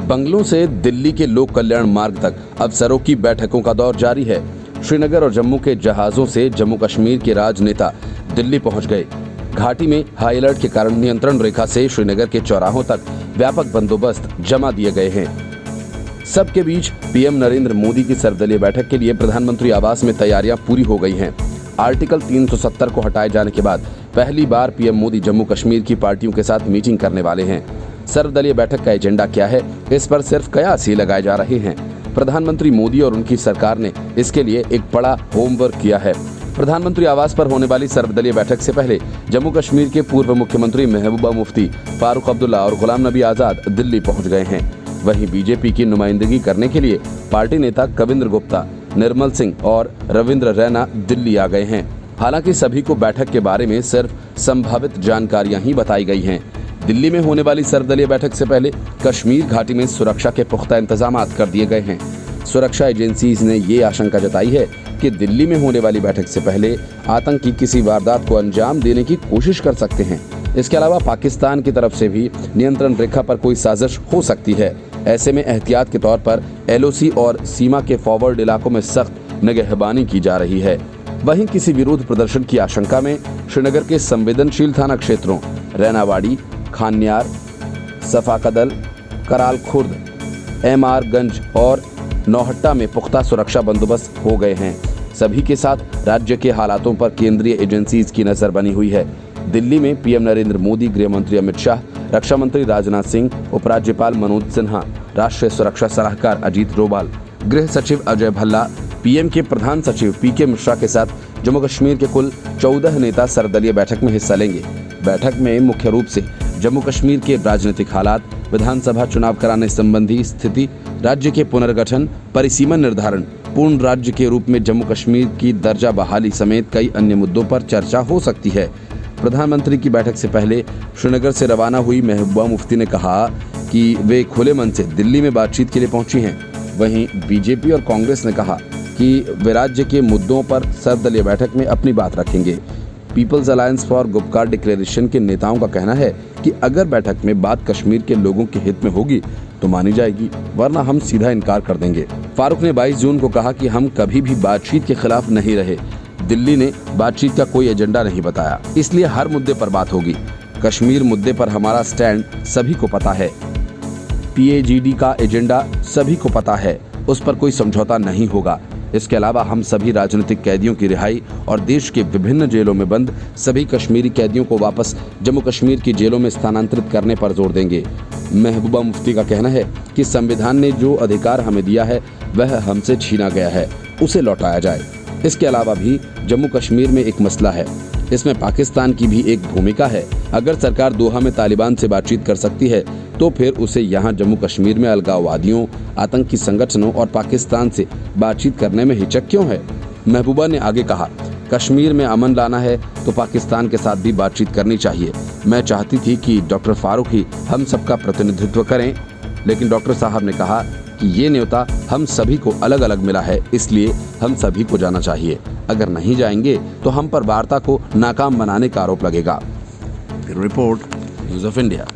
बंगलों से दिल्ली के लोक कल्याण मार्ग तक अफसरों की बैठकों का दौर जारी है। श्रीनगर और जम्मू के जहाजों से जम्मू कश्मीर के राजनेता दिल्ली पहुंच गए। घाटी में हाई अलर्ट के कारण नियंत्रण रेखा से श्रीनगर के चौराहों तक व्यापक बंदोबस्त जमा दिए गए हैं। सबके बीच पीएम नरेंद्र मोदी की सर्वदलीय बैठक के लिए प्रधानमंत्री आवास में तैयारियां पूरी हो गई हैं। आर्टिकल 370 को हटाए जाने के बाद पहली बार पीएम मोदी जम्मू कश्मीर की पार्टियों के साथ मीटिंग करने वाले हैं। सर्वदलीय बैठक का एजेंडा क्या है, इस पर सिर्फ कयास ही लगाए जा रहे हैं। प्रधानमंत्री मोदी और उनकी सरकार ने इसके लिए एक बड़ा होमवर्क किया है। प्रधानमंत्री आवास पर होने वाली सर्वदलीय बैठक से पहले जम्मू कश्मीर के पूर्व मुख्यमंत्री महबूबा मुफ्ती, फारूक अब्दुल्ला और गुलाम नबी आजाद दिल्ली पहुंच गए हैं। वहीं बीजेपी की नुमाइंदगी करने के लिए पार्टी नेता कविंद्र गुप्ता, निर्मल सिंह और रविंद्र रैना दिल्ली आ गए हैं। हालांकि सभी को बैठक के बारे में सिर्फ संभावित जानकारियां ही बताई गई हैं। दिल्ली में होने वाली सर्वदलीय बैठक से पहले कश्मीर घाटी में सुरक्षा के पुख्ता इंतजाम कर दिए गए हैं। सुरक्षा एजेंसीज ने ये आशंका जताई है कि दिल्ली में होने वाली बैठक से पहले आतंकी किसी वारदात को अंजाम देने की कोशिश कर सकते हैं। इसके अलावा पाकिस्तान की तरफ से भी नियंत्रण रेखा पर कोई साजिश हो सकती है। ऐसे में एहतियात के तौर पर एलओसी और सीमा के फॉरवर्ड इलाकों में सख्त निगहबानी की जा रही है। वहीं किसी विरोध प्रदर्शन की आशंका में श्रीनगर के संवेदनशील थाना क्षेत्रों रैनावाड़ी, खान्यार, सफाकदल, कराल खुर्द, एमआर गंज और नौहट्टा में पुख्ता सुरक्षा बंदोबस्त हो गए हैं। सभी के साथ राज्य के हालातों पर केंद्रीय एजेंसीज की नजर बनी हुई है। दिल्ली में पीएम नरेंद्र मोदी, गृह मंत्री अमित शाह, रक्षा मंत्री राजनाथ सिंह, उपराज्यपाल मनोज सिन्हा, राष्ट्रीय सुरक्षा सलाहकार अजीत डोभाल, गृह सचिव अजय भल्ला, पीएम के प्रधान सचिव पीके मिश्रा के साथ जम्मू कश्मीर के कुल 14 नेता सर्वदलीय बैठक में हिस्सा लेंगे। बैठक में मुख्य रूप से जम्मू कश्मीर के राजनीतिक हालात, विधानसभा चुनाव कराने संबंधी स्थिति, राज्य के पुनर्गठन, परिसीमन निर्धारण, पूर्ण राज्य के रूप में जम्मू कश्मीर की दर्जा बहाली समेत कई अन्य मुद्दों पर चर्चा हो सकती है। प्रधानमंत्री की बैठक से पहले श्रीनगर से रवाना हुई महबूबा मुफ्ती ने कहा कि वे खुले मन से दिल्ली में बातचीत के लिए पहुंची हैं। वहीं बीजेपी और कांग्रेस ने कहा कि वे राज्य के मुद्दों पर सर्वदलीय बैठक में अपनी बात रखेंगे। Peoples alliance for Gupkar declaration के नेताओं का कहना है कि अगर बैठक में बात कश्मीर के लोगों के हित में होगी तो मानी जाएगी, वरना हम सीधा इनकार कर देंगे। फारूक ने 22 जून को कहा कि हम कभी भी बातचीत के खिलाफ नहीं रहे। दिल्ली ने बातचीत का कोई एजेंडा नहीं बताया, इसलिए हर मुद्दे पर बात होगी। कश्मीर मुद्दे पर हमारा स्टैंड सभी को पता है। पीएजीडी का एजेंडा सभी को पता है, उस पर कोई समझौता नहीं होगा। इसके अलावा हम सभी राजनीतिक कैदियों की रिहाई और देश के विभिन्न जेलों में बंद सभी कश्मीरी कैदियों को वापस जम्मू कश्मीर की जेलों में स्थानांतरित करने पर जोर देंगे। महबूबा मुफ्ती का कहना है कि संविधान ने जो अधिकार हमें दिया है वह हमसे छीना गया है, उसे लौटाया जाए। इसके अलावा भी जम्मू कश्मीर में एक मसला है, इसमें पाकिस्तान की भी एक भूमिका है। अगर सरकार दोहा में तालिबान से बातचीत कर सकती है तो फिर उसे यहाँ जम्मू कश्मीर में अलगाववादियों, आतंकी संगठनों और पाकिस्तान से बातचीत करने में हिचक क्यों है। महबूबा ने आगे कहा, कश्मीर में अमन लाना है तो पाकिस्तान के साथ भी बातचीत करनी चाहिए। मैं चाहती थी कि डॉक्टर फारूक ही हम सबका प्रतिनिधित्व करें, लेकिन डॉक्टर साहब ने कहा कि ये न्योता हम सभी को अलग अलग मिला है, इसलिए हम सभी को जाना चाहिए। अगर नहीं जाएंगे तो हम पर वार्ता को नाकाम बनाने का आरोप लगेगा। Report, news of India.